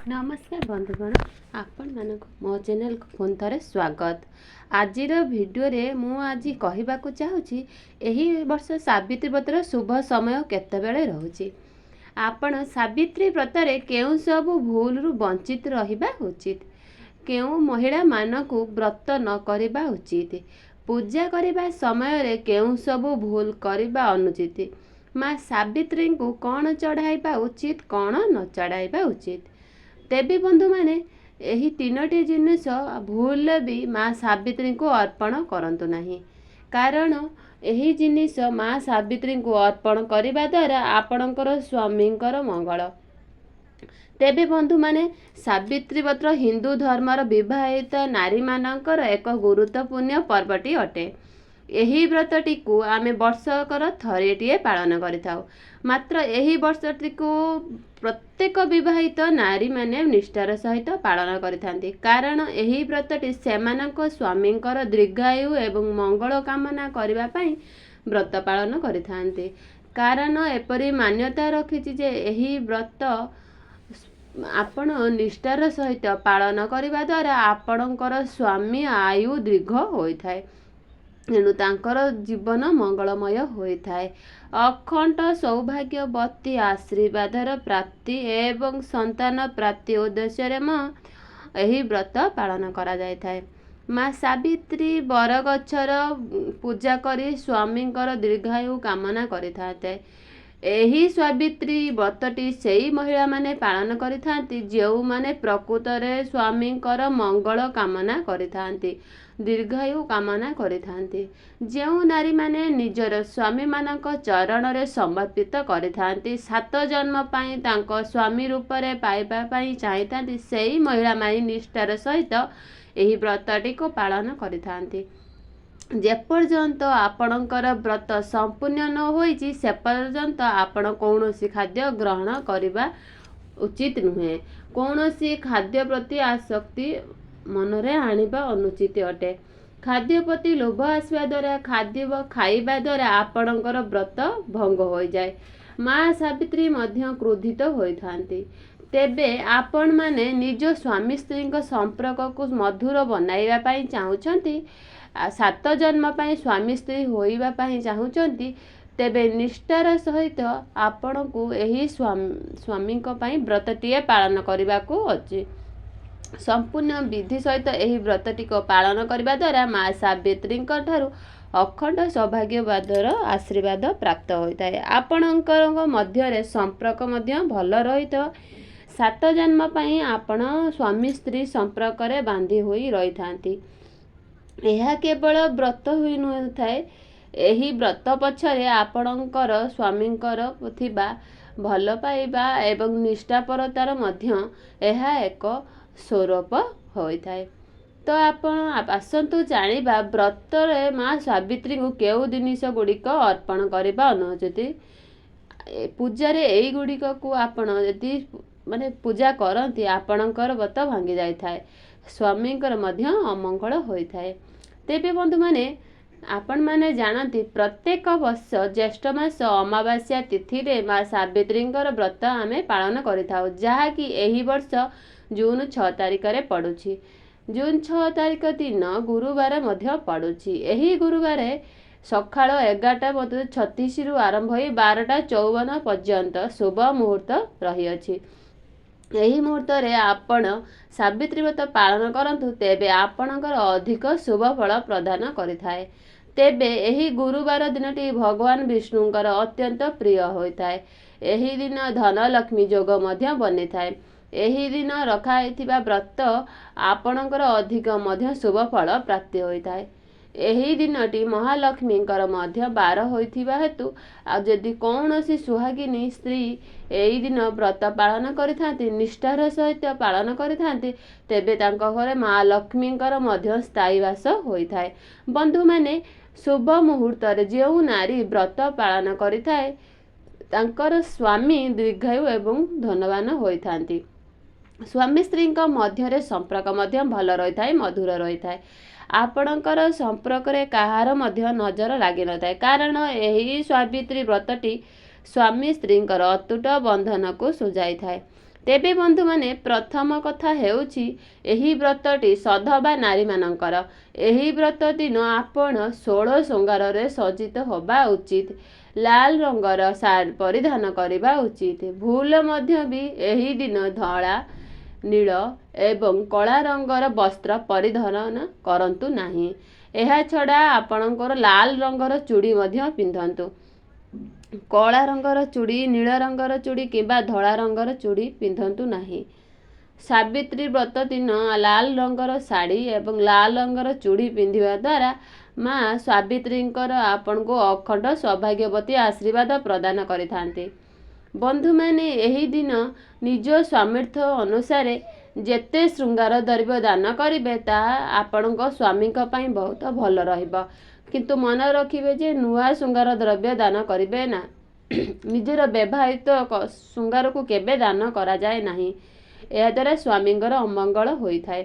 नमस्कार बंधुगण आपण मानक मो चैनल को पुन थे स्वागत। आज भिडियो मु आज कहवाक चाहूँगी एही वर्ष सावित्री व्रतर शुभ समय केतबेले रहुछि। आपण सावित्री व्रतरे केउ सब भूल रु वंचित रहिबा उचित, केउ महिला मानकु व्रत न करिबा उचित, पूजा करिबा समय रे केउ सब भूल करिबा अनुचित, माँ सावित्री को कौन चढ़ाइबा उचित कौन न चढ़ाइबा उचित। तेबे बंधु माने एही तीनोटी जिनिस भूल भी माँ सावित्री को अर्पण करंतु नहीं, कारण एही जिनिस माँ सावित्री को अर्पण करिबा द्वारा आपणकर स्वामींकर मंगल। तेबे बंधु माने सावित्री व्रत हिंदू धर्मर विवाहित नारी मानकर एक गुरुत्वपूर्ण पर्वटी अटे। एही व्रतटी को आमे वर्षकर थरेटिए पालन करिथाउ। मात्र एही वर्षटी को प्रत्येक विवाहित नारी माने निष्ठार सहित पालन करिथांती, कारण एही व्रतटी सेमानक स्वामींकर दीर्घायु एवं मंगल कामना करिबा पई व्रत पालन करिथांती। कारण एपरि मान्यता रखिछि जे एही व्रत आपण निष्ठार सहित पालन करिबा द्वारा आपणकर स्वामी आयु दीर्घ होइथाय, एणु तांकर जीवन मंगलमय होइथाय। अखंड सौभाग्यवती आशीर्वादर प्राप्ति एवं संतान प्राप्ति उद्देश्य एही व्रत पालन करा जायथाय। माँ सावित्री बरगछर पूजा करी स्वामींकर दीर्घायु कामना करिथाते। एही सावित्री व्रतटी सेई महिला माने पालन करिथांती जेउ माने प्रकृतरे स्वामींकर मंगल कामना करिथांती, दीर्घायु कामना करिथांती, जेउ नारी माने निजर स्वामी मानक चरण रे समर्पित करिथांती, 7 जन्म पाई तांको स्वामी रूप रे पाइबा पाई चाहिथांती, सेई महिला माने निष्ठार सहित एही व्रतटी को पालन करिथांती। जेपर्यंत आपणकर व्रत संपूर्ण न होइछि से पर्यंत आपण कौनसी खाद्य ग्रहण करिबा उचित नुहे। कौनसी खाद्य प्रति आसक्ति मनरे आनिबा अनुचित अटे। खाद्य प्रति लोभ आसवा द्वारा खाद्य खाइबा द्वारा आपणकर व्रत भंग हो जाए। माँ सावित्री मध्य क्रोधित होइथांती। तेबे आपण माने निज स्वामी स्त्री संपर्क को मधुर बनाइबा पई चाहुचंती, 7 जन्म पाई स्वामी स्त्री होइबा पई चाहुचंती, तेबे निष्ठार सहित आपण को एही स्वामी को पई व्रतटीए पालन करिबा को अछि। संपूर्ण विधि सहित एही व्रतटी को पालन करिबा द्वारा माँ सावित्री ठारू अखंड सौभाग्यवादर आशीर्वाद प्राप्त होइताय। आपणकर मध्य संपर्क मध्य भल रहित। 7 जन्म पाई आपण स्वामी स्त्री संपर्क रे बांधी होई रही थांती। यह केवल व्रत हुई न थाए, एही व्रत पछरे आपणकर स्वामींकर थिबा भल पाइबा एवं निष्ठापरतार मध्य एहा एक स्वरूप होइथाय। तो आपण आसंतु जानिबा व्रत रे माँ सावित्री को केउ जिनिस गुड़िक अर्पण करिबा अनुचित। पूजा रे एई गुड़िक को आपण यदि माने पूजा करती आपणकर व्रत भांगी जाइथाय, स्वामींकर मध्य अमंगल होइथाय। तेबे बंधु माने आपण माने जानती प्रत्येक वर्ष ज्येष्ठ मास अमावास्या तिथि रे माँ सावित्रींकर व्रत आमे पालन करिथाउ, जहा कि एही वर्ष जून 6 तारिख रे पड़ुछि। जून 6 तारिख दिन गुरुवार मध्य पड़ुछि। एही गुरुवार सकाळ 11:36 रु आरंभ होई 12:54 पर्यंत शुभ मुहूर्त रही अछि। एही मुहूर्त रे आपण सावित्री व्रत पालन करंतु, तेबे आपणकर अधिक शुभ फल प्रदान करिथाय। तेबे एही गुरुवार दिनटी भगवान विष्णुंकर अत्यंत प्रिय होइथाय। एही दिन धन लक्ष्मी योग मध्य बनिथाय। एही दिन रखाइथिबा व्रत आपणकर अधिक मध्य शुभ फल प्राप्ति होइथाय। एही दिनटी महालक्ष्मींकर मध्य बार होइथिबा हेतु यदि कौनसी सुहागिनी स्त्री एही दिन व्रत पालन करिथांती, निष्ठार सहित पालन करिथांती, तेबे तांको घरे माँ लक्ष्मींकर मध्य स्थायी वास होइथाय। बंधु माने शुभ मुहूर्त रे जेउ नारी व्रत पालन करिथाय तांकर स्वामी दीर्घायु एवं धनवान होइथांती। स्वामी स्त्री मध्य संपर्क मध्य भल रही थाए, मधुर रही थाए। आपणकर संपर्क रे कहार मध्य नजर लागी न थाए, कारण एही सावित्री व्रतटी स्वामी स्त्री अतुट बंधन को सुझाई थाए। ତେବେ ବନ୍ଧୁମାନେ ପ୍ରଥମ କଥା ହେଉଛି ଏହି ବ୍ରତଟି ସଧବା ନାରୀମାନଙ୍କର। ଏହି ବ୍ରତ ଦିନ ଆପଣ 16 ଶୃଙ୍ଗାରରେ ସଜ୍ଜିତ ହେବା ଉଚିତ। ଲାଲ ରଙ୍ଗର ଶାଢ଼ୀ ପରିଧାନ କରିବା ଉଚିତ। ଭୁଲ ମଧ୍ୟ ବି ଏହି ଦିନ ଧଳା, ନୀଳ ଏବଂ କଳା ରଙ୍ଗର ବସ୍ତ୍ର ପରିଧାନ କରନ୍ତୁ ନାହିଁ। ଏହା ଛଡ଼ା ଆପଣଙ୍କର ଲାଲ ରଙ୍ଗର ଚୁଡ଼ି ମଧ୍ୟ ପିନ୍ଧନ୍ତୁ। କଳା ରଙ୍ଗର ଚୁଡ଼ି, ନୀଳ ରଙ୍ଗର ଚୁଡ଼ି କିମ୍ବା ଧଳା ରଙ୍ଗର ଚୁଡ଼ି ପିନ୍ଧନ୍ତୁ ନାହିଁ। ସାବିତ୍ରୀ ବ୍ରତ ଦିନ ଲାଲ ରଙ୍ଗର ଶାଢ଼ୀ ଏବଂ ଲାଲ ରଙ୍ଗର ଚୁଡ଼ି ପିନ୍ଧିବା ଦ୍ୱାରା ମା ସାବିତ୍ରୀଙ୍କର ଆପଣଙ୍କୁ ଅଖଣ୍ଡ ସୌଭାଗ୍ୟବତୀ ଆଶୀର୍ବାଦ ପ୍ରଦାନ କରିଥାନ୍ତି। ବନ୍ଧୁମାନେ ଏହି ଦିନ ନିଜ ସାମର୍ଥ୍ୟ ଅନୁସାରେ ଯେତେ ଶୃଙ୍ଗାର ଦ୍ରବ୍ୟ ଦାନ କରିବେ ତାହା ଆପଣଙ୍କ ସ୍ୱାମୀଙ୍କ ପାଇଁ ବହୁତ ଭଲ ରହିବ। କିନ୍ତୁ ମନେ ରଖିବେ ଯେ ନୂଆ ଶୃଙ୍ଗାର ଦ୍ରବ୍ୟ ଦାନ କରିବେ ନା। ନିଜର ବ୍ୟବହୃତ ଶୃଙ୍ଗାରକୁ କେବେ ଦାନ କରାଯାଏ ନାହିଁ। ଏହାଦ୍ୱାରା ସ୍ୱାମୀଙ୍କର ଅମଙ୍ଗଳ ହୋଇଥାଏ।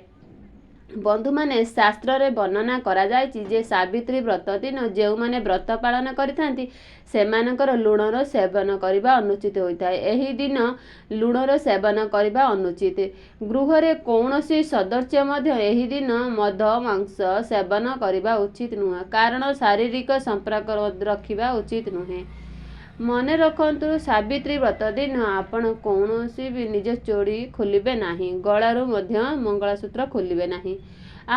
ବନ୍ଧୁମାନେ ଶାସ୍ତ୍ରରେ ବର୍ଣ୍ଣନା କରାଯାଇଛି ଯେ ସାବିତ୍ରୀ ବ୍ରତ ଦିନ ଯେଉଁମାନେ ବ୍ରତ ପାଳନ କରିଥାନ୍ତି ସେମାନଙ୍କର ଲୁଣର ସେବନ କରିବା ଅନୁଚିତ ହୋଇଥାଏ। ଏହି ଦିନ ଲୁଣର ସେବନ କରିବା ଅନୁଚିତ। ଗୃହରେ କୌଣସି ସଦସ୍ୟ ମଧ୍ୟ ଏହି ଦିନ ମଦ, ମାଂସ ସେବନ କରିବା ଉଚିତ ନୁହେଁ, କାରଣ ଶାରୀରିକ ସମ୍ପର୍କ ରଖିବା ଉଚିତ ନୁହେଁ। ମନେ ରଖନ୍ତୁ, ସାବିତ୍ରୀ ବ୍ରତ ଦିନ ଆପଣ କୌଣସି ବି ନିଜ ଚୁଡ଼ି ଖୋଲିବେ ନାହିଁ, ଗଳାରୁ ମଧ୍ୟ ମଙ୍ଗଳସୂତ୍ର ଖୋଲିବେ ନାହିଁ।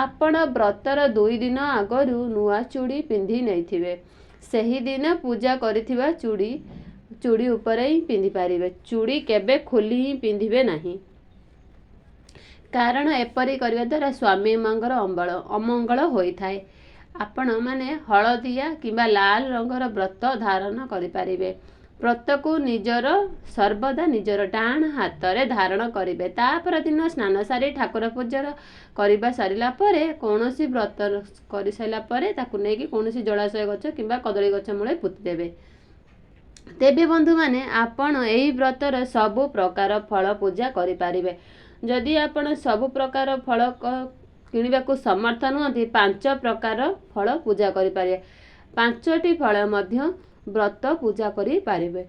ଆପଣ ବ୍ରତର 2 ଦିନ ଆଗରୁ ନୂଆ ଚୁଡ଼ି ପିନ୍ଧି ନେଇଥିବେ। ସେହିଦିନ ପୂଜା କରିଥିବା ଚୁଡ଼ି ଉପରେ ହିଁ ପିନ୍ଧିପାରିବେ। ଚୁଡ଼ି କେବେ ଖୋଲି ହିଁ ପିନ୍ଧିବେ ନାହିଁ, କାରଣ ଏପରି କରିବା ଦ୍ୱାରା ସ୍ୱାମୀଙ୍କର ଅମଙ୍ଗଳ ହୋଇଥାଏ। ଆପଣମାନେ ହଳଦିଆ କିମ୍ବା ଲାଲ ରଙ୍ଗର ବ୍ରତ ଧାରଣ କରିପାରିବେ। ବ୍ରତକୁ ସର୍ବଦା ନିଜର ଡାହାଣ ହାତରେ ଧାରଣ କରିବେ। ତାପର ଦିନ ସ୍ନାନ ସାରି ଠାକୁର ପୂଜା କରିବା ସାରିଲା ପରେ କୌଣସି ବ୍ରତ କରିସାରିଲା ପରେ ତାକୁ ନେଇକି କୌଣସି ଜଳାଶୟ ଗଛ କିମ୍ବା କଦଳୀ ଗଛ ମୂଳେ ପୋତି ଦେବେ। ତେବେ ବନ୍ଧୁମାନେ ଆପଣ ଏହି ବ୍ରତର ସବୁ ପ୍ରକାର ଫଳ ପୂଜା କରିପାରିବେ। ଯଦି ଆପଣ ସବୁ ପ୍ରକାର ଫଳ କିଣିବାକୁ ସମର୍ଥ ନୁହନ୍ତି, 5 ପ୍ରକାର ଫଳ ପୂଜା କରିପାରିବେ। 5ଟି ଫଳ ମଧ୍ୟ ବ୍ରତ ପୂଜା କରିପାରିବେ।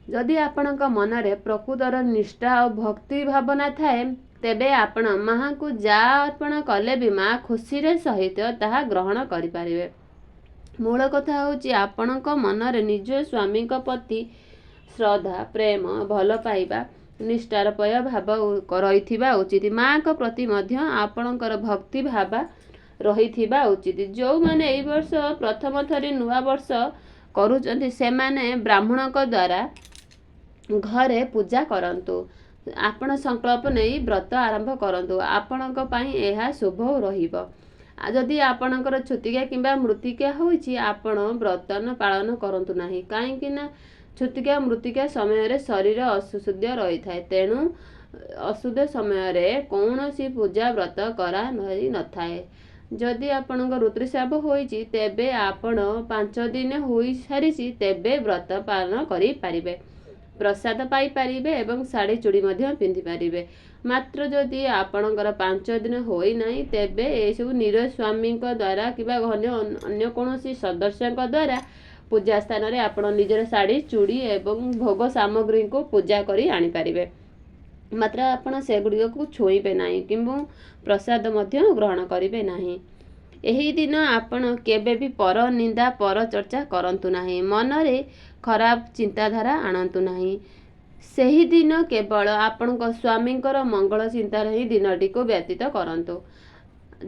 ଯଦି ଆପଣଙ୍କ ମନରେ ପ୍ରକୃତର ନିଷ୍ଠା ଓ ଭକ୍ତି ଭାବନା ଥାଏ, ତେବେ ଆପଣ ମାଙ୍କୁ ଯାହା ଅର୍ପଣ କଲେ ବି ମା ଖୁସିର ସହିତ ତାହା ଗ୍ରହଣ କରିପାରିବେ। ମୂଳ କଥା ହେଉଛି ଆପଣଙ୍କ ମନରେ ନିଜ ସ୍ୱାମୀଙ୍କ ପ୍ରତି ଶ୍ରଦ୍ଧା, ପ୍ରେମ, ଭଲ ପାଇବା, ନିଷ୍ଠାପର ଭାବ ରହିଥିବା ଉଚିତ। ମାଙ୍କ ପ୍ରତି ମଧ୍ୟ ଆପଣଙ୍କର ଭକ୍ତି ଭାବ ରହିଥିବା ଉଚିତ। ଯେଉଁମାନେ ଏହି ବର୍ଷ ପ୍ରଥମ ଥର ନୂଆ ବର୍ଷ କରୁଛନ୍ତି ସେମାନେ ବ୍ରାହ୍ମଣଙ୍କ ଦ୍ୱାରା ଘରେ ପୂଜା କରନ୍ତୁ। ଆପଣ ସଂକଳ୍ପ ନେଇ ବ୍ରତ ଆରମ୍ଭ କରନ୍ତୁ। ଆପଣଙ୍କ ପାଇଁ ଏହା ଶୁଭ ରହିବ। ଯଦି ଆପଣଙ୍କର ଛୁତିକା କିମ୍ବା ମୃତ୍ତିକା ହୋଇଛି, ଆପଣ ବ୍ରତ ପାଳନ କରନ୍ତୁ ନାହିଁ, କାହିଁକି ନା ଛୁତିକା ମୃତ୍ତିକା ସମୟରେ ଶରୀର ଅଶୁଦ୍ଧ ରହିଥାଏ। ତେଣୁ ଅଶୁଦ୍ଧ ସମୟରେ କୌଣସି ପୂଜା ବ୍ରତ କରାଯାଇନଥାଏ। ଯଦି ଆପଣଙ୍କ ଋତୁସ୍ରାବ ହୋଇଛି, ତେବେ ଆପଣ 5 ଦିନ ହୋଇସାରିଛି ତେବେ ବ୍ରତ ପାଳନ କରିପାରିବେ, ପ୍ରସାଦ ପାଇପାରିବେ ଏବଂ ଶାଢ଼ୀ ଚୁଡ଼ି ମଧ୍ୟ ପିନ୍ଧିପାରିବେ। ମାତ୍ର ଯଦି ଆପଣଙ୍କର 5 ଦିନ ହୋଇନାହିଁ, ତେବେ ଏସବୁ ନିଜ ସ୍ୱାମୀଙ୍କ ଦ୍ୱାରା କିମ୍ବା ଅନ୍ୟ କୌଣସି ସଦସ୍ୟଙ୍କ ଦ୍ୱାରା ପୂଜା ସ୍ଥାନରେ ଆପଣ ନିଜର ଶାଢ଼ୀ, ଚୁଡ଼ି ଏବଂ ଭୋଗ ସାମଗ୍ରୀଙ୍କୁ ପୂଜା କରି ଆଣିପାରିବେ। ମାତ୍ର ଆପଣ ସେଗୁଡ଼ିକୁ ଛୁଇଁବେ ନାହିଁ କିମ୍ବା ପ୍ରସାଦ ମଧ୍ୟ ଗ୍ରହଣ କରିବେ ନାହିଁ। ଏହି ଦିନ ଆପଣ କେବେ ବି ପର ନିନ୍ଦା, ପର ଚର୍ଚ୍ଚା କରନ୍ତୁ ନାହିଁ। ମନରେ ଖରାପ ଚିନ୍ତାଧାରା ଆଣନ୍ତୁ ନାହିଁ। ସେହିଦିନ କେବଳ ଆପଣଙ୍କ ସ୍ୱାମୀଙ୍କର ମଙ୍ଗଳ ଚିନ୍ତାରେ ହିଁ ଦିନଟିକୁ ବ୍ୟତୀତ କରନ୍ତୁ।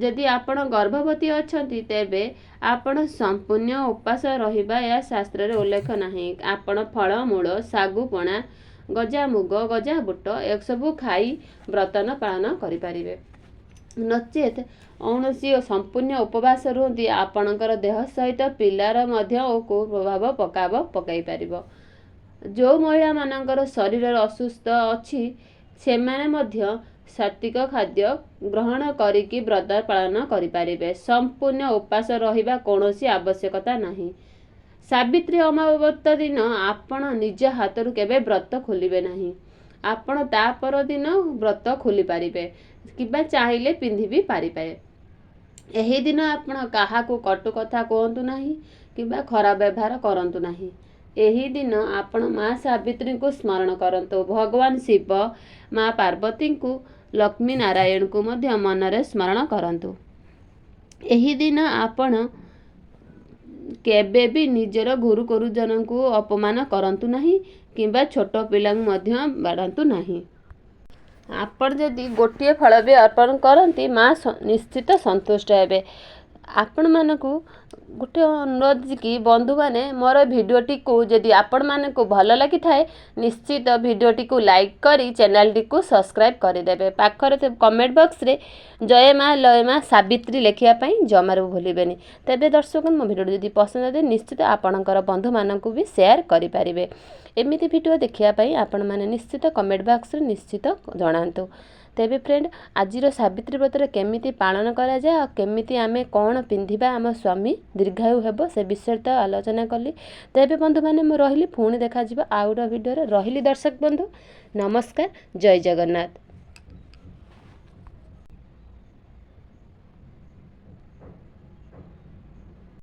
ଯଦି ଆପଣ ଗର୍ଭବତୀ ଅଛନ୍ତି, ତେବେ ଆପଣ ସମ୍ପୂର୍ଣ୍ଣ ଉପାସ ରହିବା ଏହା ଶାସ୍ତ୍ରରେ ଉଲ୍ଲେଖ ନାହିଁ। ଆପଣ ଫଳମୂଳ, ଶାଗୁ ପଣା, ଗଜାମୁଗ, ଗଜାବୁଟ ଏସବୁ ଖାଇ ବ୍ରତ ପାଳନ କରିପାରିବେ। ନଚେତ୍ କୌଣସି ସମ୍ପୂର୍ଣ୍ଣ ଉପବାସ ରୁହନ୍ତି, ଆପଣଙ୍କର ଦେହ ସହିତ ପିଲାର ମଧ୍ୟ କୁପ୍ରଭାବ ପକାଇପାରିବ। ଯେଉଁ ମହିଳାମାନଙ୍କର ଶରୀର ଅସୁସ୍ଥ ଅଛି, ସେମାନେ ମଧ୍ୟ ସାତ୍ୱିକ ଖାଦ୍ୟ ଗ୍ରହଣ କରିକି ବ୍ରତ ପାଳନ କରିପାରିବେ। ସମ୍ପୂର୍ଣ୍ଣ ଉପାସ ରହିବା କୌଣସି ଆବଶ୍ୟକତା ନାହିଁ। ସାବିତ୍ରୀ ଅମାବସ୍ୟା ଦିନ ଆପଣ ନିଜ ହାତରୁ କେବେ ବ୍ରତ ଖୋଲିବେ ନାହିଁ। ଆପଣ ତା ପରଦିନ ବ୍ରତ ଖୋଲିପାରିବେ କିମ୍ବା ଚାହିଁଲେ ପିନ୍ଧି ବି ପାରିବେ। ଏହି ଦିନ ଆପଣ କାହାକୁ କଟୁ କଥା କୁହନ୍ତୁ ନାହିଁ କିମ୍ବା ଖରାପ ବ୍ୟବହାର କରନ୍ତୁ ନାହିଁ। ଏହି ଦିନ ଆପଣ ମା ସାବିତ୍ରୀଙ୍କୁ ସ୍ମରଣ କରନ୍ତୁ। ଭଗବାନ ଶିବ, ମା ପାର୍ବତୀଙ୍କୁ, ଲକ୍ଷ୍ମୀ ନାରାୟଣଙ୍କୁ ମଧ୍ୟ ମନରେ ସ୍ମରଣ କରନ୍ତୁ। ଏହି ଦିନ ଆପଣ କେବେ ବି ନିଜର ଗୁରୁ ଗୁରୁଜନଙ୍କୁ ଅପମାନ କରନ୍ତୁ ନାହିଁ କିମ୍ବା ଛୋଟ ପିଲାଙ୍କୁ ମଧ୍ୟ ବାଡ଼ାନ୍ତୁ ନାହିଁ। ଆପଣ ଯଦି ଗୋଟିଏ ଫଳ ବି ଅର୍ପଣ କରନ୍ତି ମା ନିଶ୍ଚିତ ସନ୍ତୁଷ୍ଟ ହେବେ। ଆପଣମାନଙ୍କୁ ଗୋଟେ ଅନୁରୋଧ କି ବନ୍ଧୁମାନେ ମୋର ଭିଡ଼ିଓଟିକୁ ଯଦି ଆପଣମାନଙ୍କୁ ଭଲ ଲାଗିଥାଏ ନିଶ୍ଚିତ ଭିଡ଼ିଓଟିକୁ ଲାଇକ୍ କରି ଚ୍ୟାନେଲଟିକୁ ସବସ୍କ୍ରାଇବ୍ କରିଦେବେ। ପାଖରେ କମେଣ୍ଟ ବକ୍ସରେ ଜୟ ମା ଲୟ ମା ସାବିତ୍ରୀ ଲେଖିବା ପାଇଁ ଜମାରୁ ଭୁଲିବେନି। ତେବେ ଦର୍ଶକ ମୋ ଭିଡ଼ିଓଟି ଯଦି ପସନ୍ଦ ଆସେ ନିଶ୍ଚିତ ଆପଣଙ୍କର ବନ୍ଧୁମାନଙ୍କୁ ବି ସେୟାର କରିପାରିବେ। ଏମିତି ଭିଡ଼ିଓ ଦେଖିବା ପାଇଁ ଆପଣମାନେ ନିଶ୍ଚିତ କମେଣ୍ଟ ବକ୍ସରେ ନିଶ୍ଚିତ ଜଣାନ୍ତୁ। ତେବେ ଫ୍ରେଣ୍ଡ ଆଜିର ସାବିତ୍ରୀ ବ୍ରତରେ କେମିତି ପାଳନ କରାଯାଏ ଆଉ କେମିତି ଆମେ କ'ଣ ପିନ୍ଧିବା ଆମ ସ୍ୱାମୀ ଦୀର୍ଘାୟୁ ହେବ ସେ ବିଷୟରେ ତ ଆଲୋଚନା କଲି। ତେବେ ବନ୍ଧୁମାନେ ମୁଁ ରହିଲି, ପୁଣି ଦେଖାଯିବ ଆଉ ଗୋଟେ ଭିଡ଼ିଓରେ। ରହିଲି ଦର୍ଶକ ବନ୍ଧୁ, ନମସ୍କାର, ଜୟ ଜଗନ୍ନାଥ।